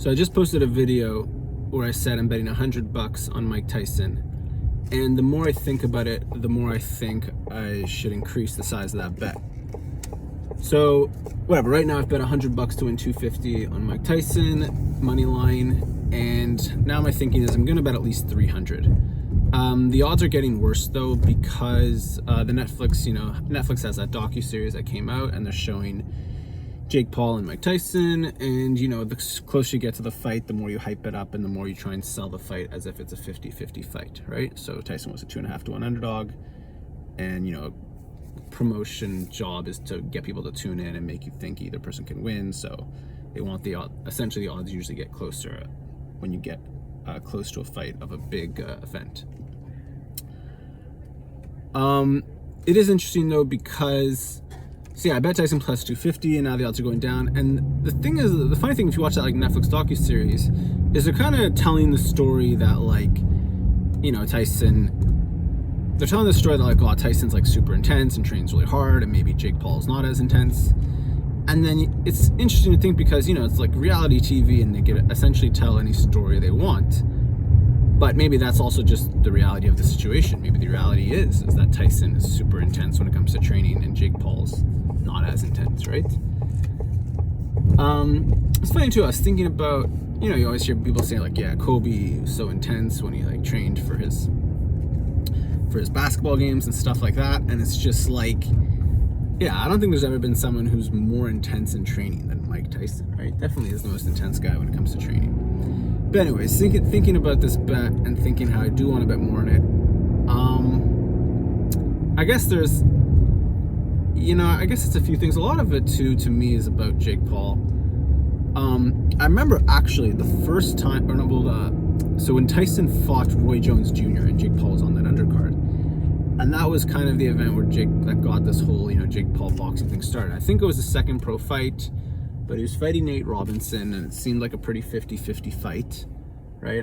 So I just posted a video where I said I'm betting $100 on Mike Tyson. And the more I think about it, the more I think I should increase the size of that bet. So whatever, right now I've bet $100 to win $250 on Mike Tyson, money line. And now my thinking is I'm gonna bet at least 300. The odds are getting worse though, because the Netflix has that docuseries that came out and they're showing Jake Paul and Mike Tyson, and the closer you get to the fight, the more you hype it up and the more you try and sell the fight as if it's a 50-50 fight, right? So Tyson was a 2.5 to 1 underdog, and promotion job is to get people to tune in and make you think either person can win. So they want essentially the odds usually get closer when you get close to a fight of a big event. It is interesting though, because I bet Tyson plus 250 and now the odds are going down. And the thing is, the funny thing, if you watch that Netflix docuseries, is they're kind of telling the story that Tyson, they're telling the story that Tyson's super intense and trains really hard, and maybe Jake Paul's not as intense. And then it's interesting to think because, it's like reality TV and they can essentially tell any story they want. But maybe that's also just the reality of the situation. Maybe the reality is that Tyson is super intense when it comes to training and Jake Paul's not as intense, right? It's funny too, I was thinking about, you always hear people say Kobe was so intense when he trained for his basketball games and stuff like that. And it's just I don't think there's ever been someone who's more intense in training than Mike Tyson, right? Definitely is the most intense guy when it comes to training. But anyways, thinking about this bet and thinking how I do want to bet more on it, I guess there's, I guess it's a few things. A lot of it too, to me, is about Jake Paul. I remember actually the first time, so when Tyson fought Roy Jones Jr. and Jake Paul was on that undercard. And that was kind of the event where that got this whole, Jake Paul boxing thing started. I think it was the second pro fight, but he was fighting Nate Robinson, and it seemed like a pretty 50-50 fight, right?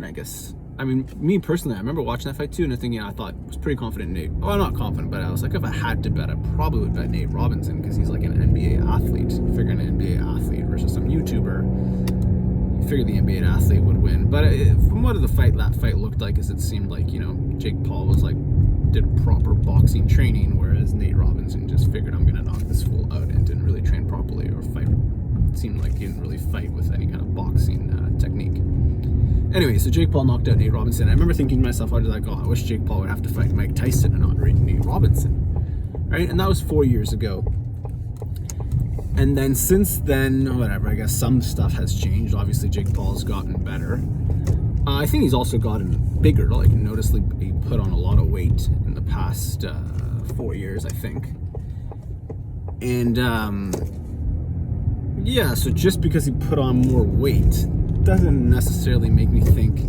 And me personally, I remember watching that fight too, and thinking, I thought I was pretty confident in Nate. Well, not confident, but I was like, if I had to bet, I probably would bet Nate Robinson, because he's like an NBA athlete. You figure an NBA athlete versus some YouTuber, you figure the NBA athlete would win. But from what that fight looked like, is it seemed like, Jake Paul was did proper boxing training, whereas Nate Robinson just figured, I'm gonna knock this fool out, and didn't really train properly or fight. It seemed like he didn't really fight with any kind of boxing technique. Anyway, so Jake Paul knocked out Nate Robinson. I remember thinking to myself, I wish Jake Paul would have to fight Mike Tyson and not Nate Robinson, right? And that was 4 years ago. And then since then, whatever, I guess some stuff has changed. Obviously, Jake Paul's gotten better. I think he's also gotten bigger, noticeably he put on a lot of weight in the past 4 years, I think. And so just because he put on more weight doesn't necessarily make me think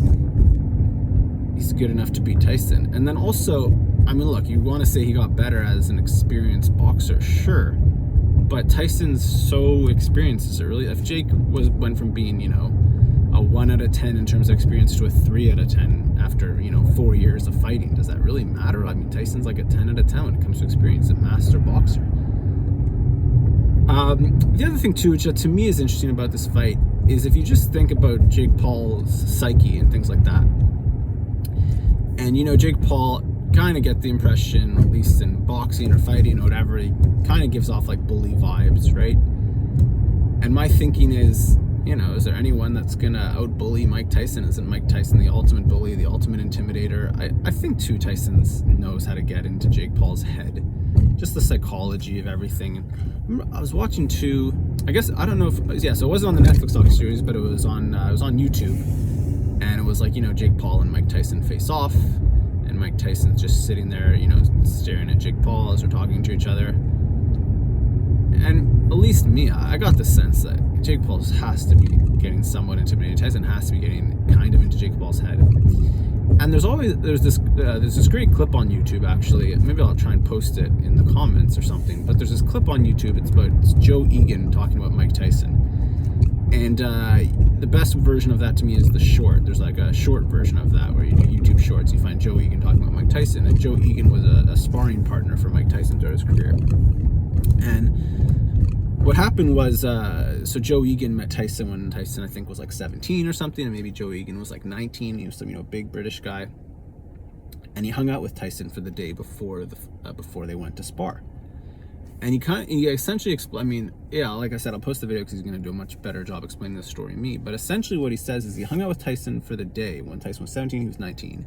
he's good enough to beat Tyson. And then also, look, you want to say he got better as an experienced boxer, sure. But Tyson's so experienced, is it really? If Jake went from being, a 1 out of 10 in terms of experience to a 3 out of 10 after 4 years of fighting, does that really matter? Tyson's like a 10 out of 10 when it comes to experience, a master boxer. The other thing too, which to me is interesting about this fight, is if you just think about Jake Paul's psyche and things like that, and Jake Paul kind of get the impression, at least in boxing or fighting or whatever, he kind of gives off bully vibes, right? And my thinking is, is there anyone that's gonna out-bully Mike Tyson? Isn't Mike Tyson the ultimate bully, the ultimate intimidator? I think too, Tyson knows how to get into Jake Paul's head, just the psychology of everything. I was watching too, I guess, I don't know if, so it wasn't on the Netflix docuseries, but it was on YouTube, and it was Jake Paul and Mike Tyson face off, and Mike Tyson's just sitting there, staring at Jake Paul as they're talking to each other. And at least me, I got the sense that Jake Paul has to be getting somewhat intimidated. Tyson has to be getting kind of into Jake Paul's head. And there's this great clip on YouTube, actually. Maybe I'll try and post it in the comments or something. But there's this clip on YouTube. It's Joe Egan talking about Mike Tyson. And the best version of that to me is the short. There's a short version of that where you do YouTube shorts. You find Joe Egan talking about Mike Tyson. And Joe Egan was a sparring partner for Mike Tyson throughout his career. And what happened was, so Joe Egan met Tyson when Tyson, I think, was like 17 or something, and maybe Joe Egan was like 19. He was some, big British guy, and he hung out with Tyson for the day before they went to spar. And he essentially explained. I mean, yeah, like I said, I'll post the video because he's going to do a much better job explaining this story than me. But essentially, what he says is he hung out with Tyson for the day when Tyson was 17, he was 19,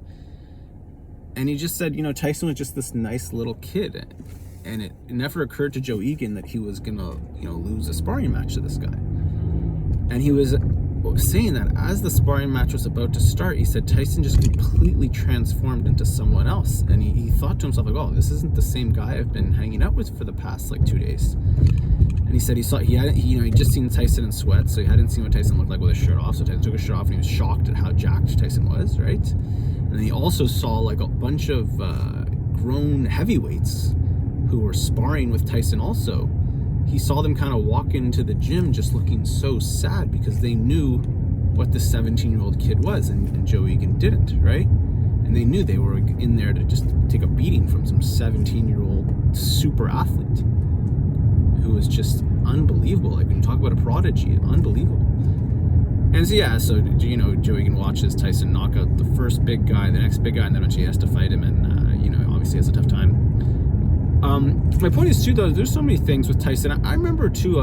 and he just said, Tyson was just this nice little kid. And it never occurred to Joe Egan that he was gonna, lose a sparring match to this guy. And he was saying that as the sparring match was about to start, he said Tyson just completely transformed into someone else. And he thought to himself, like, oh, this isn't the same guy I've been hanging out with for the past 2 days. And he said he'd just seen Tyson in sweats, so he hadn't seen what Tyson looked like with his shirt off. So Tyson took his shirt off, and he was shocked at how jacked Tyson was, right? And then he also saw like a bunch of grown heavyweights who were sparring with Tyson also. He saw them kind of walk into the gym just looking so sad because they knew what the 17-year-old kid was, and Joe Egan didn't, right? And they knew they were in there to just take a beating from some 17-year-old super athlete who was just unbelievable. Like, when you talk about a prodigy, unbelievable. And so Joe Egan watches Tyson knock out the first big guy, the next big guy, and then eventually he has to fight him, and obviously has a tough time. My point is too, though, there's so many things with Tyson. I remember too,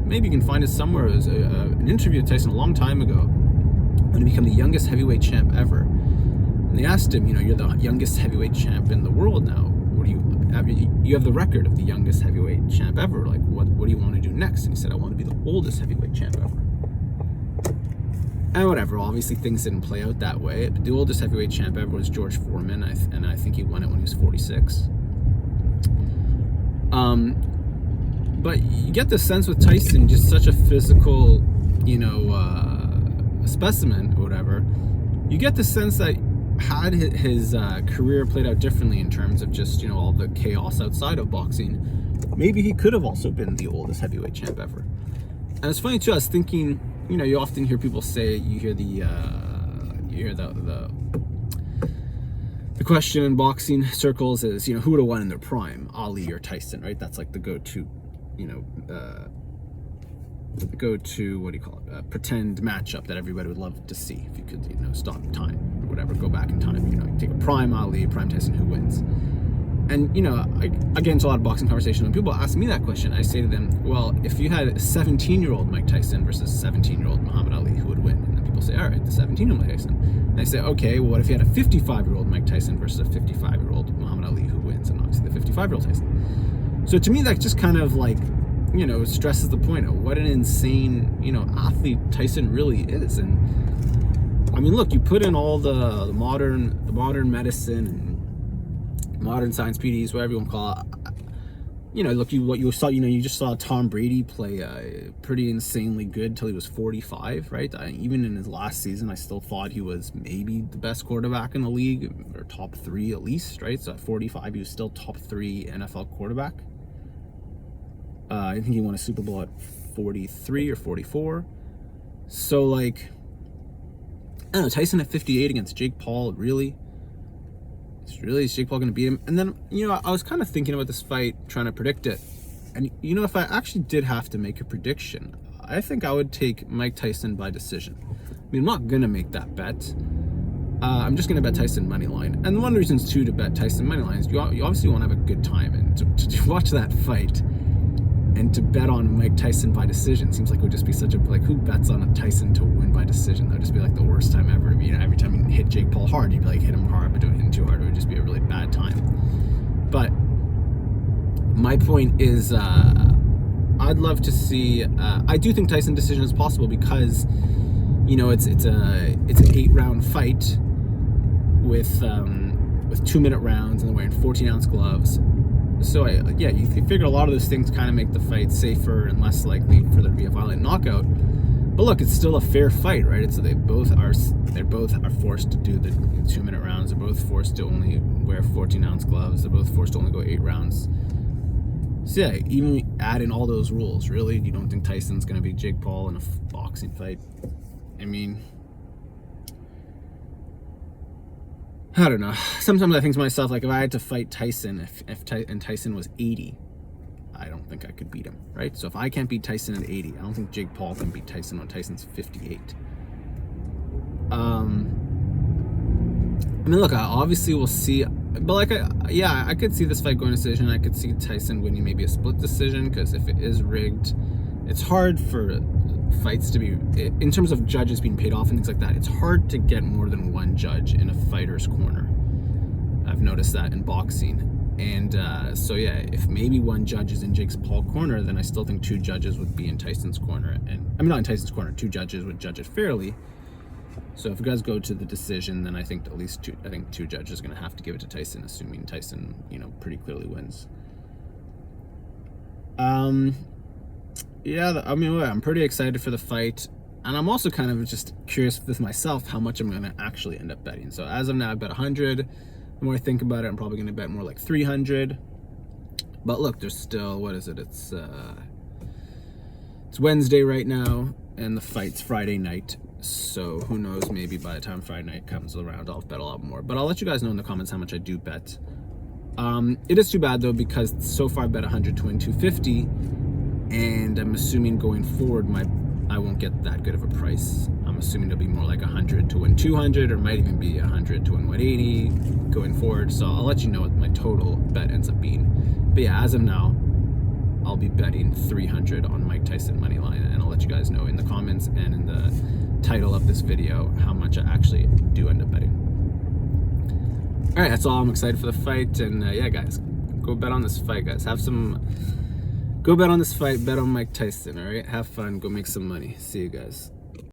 maybe you can find it somewhere. It was an interview with Tyson a long time ago when he became the youngest heavyweight champ ever. And they asked him, you're the youngest heavyweight champ in the world now. What do you have the record of the youngest heavyweight champ ever? Like, what do you want to do next? And he said, I want to be the oldest heavyweight champ ever. And whatever, obviously things didn't play out that way. The oldest heavyweight champ ever was George Foreman, and I think he won it when he was 46. But you get the sense with Tyson, just such a physical, specimen or whatever, you get the sense that had his career played out differently in terms of just, all the chaos outside of boxing, maybe he could have also been the oldest heavyweight champ ever. And it's funny too, I was thinking, you often hear people say, you hear the question in boxing circles is, who would have won in their prime, Ali or Tyson, right? That's like the go-to, pretend matchup that everybody would love to see if you could, stop time or whatever, go back in time, take a prime Ali, prime Tyson, who wins? And, I get into a lot of boxing conversations. When people ask me that question, I say to them, well, if you had a 17-year-old Mike Tyson versus 17-year-old Muhammad Ali, who would win? And then people say, all right, the 17-year-old Mike Tyson. And I say, okay, well, what if you had a 55-year-old Mike Tyson versus a 55-year-old Muhammad Ali, who wins? And obviously the 55-year-old Tyson. So to me, that just kind of like, stresses the point of what an insane, athlete Tyson really is. And I mean, look, you put in all the modern medicine and modern science, PDs, whatever you want to call it. Look, you just saw Tom Brady play pretty insanely good till he was 45, right? Even in his last season, I still thought he was maybe the best quarterback in the league, or top 3 at least, right? So at 45, he was still top 3 NFL quarterback. I think he won a Super Bowl at 43 or 44. So, like, I don't know, Tyson at 58 against Jake Paul, really? Is Jake Paul going to beat him? And then, I was kind of thinking about this fight, trying to predict it. And, if I actually did have to make a prediction, I think I would take Mike Tyson by decision. I mean, I'm not going to make that bet. I'm just going to bet Tyson money line. And one of the reasons, too, to bet Tyson money line is you obviously want to have a good time. And to watch that fight and to bet on Mike Tyson by decision seems like it would just be such a, like, who bets on a Tyson to win by decision? That would just be like the worst time ever. Every time you hit Jake Paul hard, you'd be like, hit him hard, but don't hit him too hard. It would just be a really bad time. But my point is, I'd love to see, I do think Tyson decision is possible because, it's an 8-round fight with 2-minute rounds, and they're wearing 14-ounce gloves. So you figure a lot of those things kind of make the fight safer and less likely for there to be a violent knockout. But look, it's still a fair fight, right? They both are forced to do the 2-minute rounds. They're both forced to only wear 14-ounce gloves. They're both forced to only go 8 rounds. So yeah, even add in all those rules, really, you don't think Tyson's going to beat Jake Paul in a boxing fight? I mean, I don't know. Sometimes I think to myself, like, if I had to fight Tyson, and Tyson was 80, I don't think I could beat him, right? So if I can't beat Tyson at 80, I don't think Jake Paul can beat Tyson when Tyson's 58. I mean, look, obviously we'll see, but like, I could see this fight going to decision. I could see Tyson winning maybe a split decision, because if it is rigged, it's hard for fights to be, in terms of judges being paid off and things like that, it's hard to get more than one judge in a fighter's corner. I've noticed that in boxing. And so yeah, if maybe one judge is in Jake's Paul corner, then I still think two judges would be in Tyson's corner. And I mean, not in Tyson's corner, two judges would judge it fairly. So if you guys go to the decision, then I think at least two judges are going to have to give it to Tyson, assuming Tyson, pretty clearly wins. Yeah, I mean, I'm pretty excited for the fight, and I'm also kind of just curious with myself how much I'm going to actually end up betting. So as of now, I bet 100. The more I think about it, I'm probably going to bet more like 300. But look, there's still, what is it? It's Wednesday right now, and the fight's Friday night. So who knows, maybe by the time Friday night comes around, I'll bet a lot more. But I'll let you guys know in the comments how much I do bet. It is too bad though, because so far I bet 100 to win 250, and I'm assuming going forward I won't get that good of a price. I'm assuming it'll be more like 100 to win 200, or might even be 100 to win 180 going forward. So I'll let you know what my total bet ends up being. But yeah, as of now, I'll be betting 300 on Mike Tyson money line, and I'll let you guys know in the comments and in the title of this video how much I actually do end up betting. All right, that's all. I'm excited for the fight, and yeah, guys, go bet on this fight, guys. Go bet on this fight, bet on Mike Tyson, all right? Have fun, go make some money. See you guys.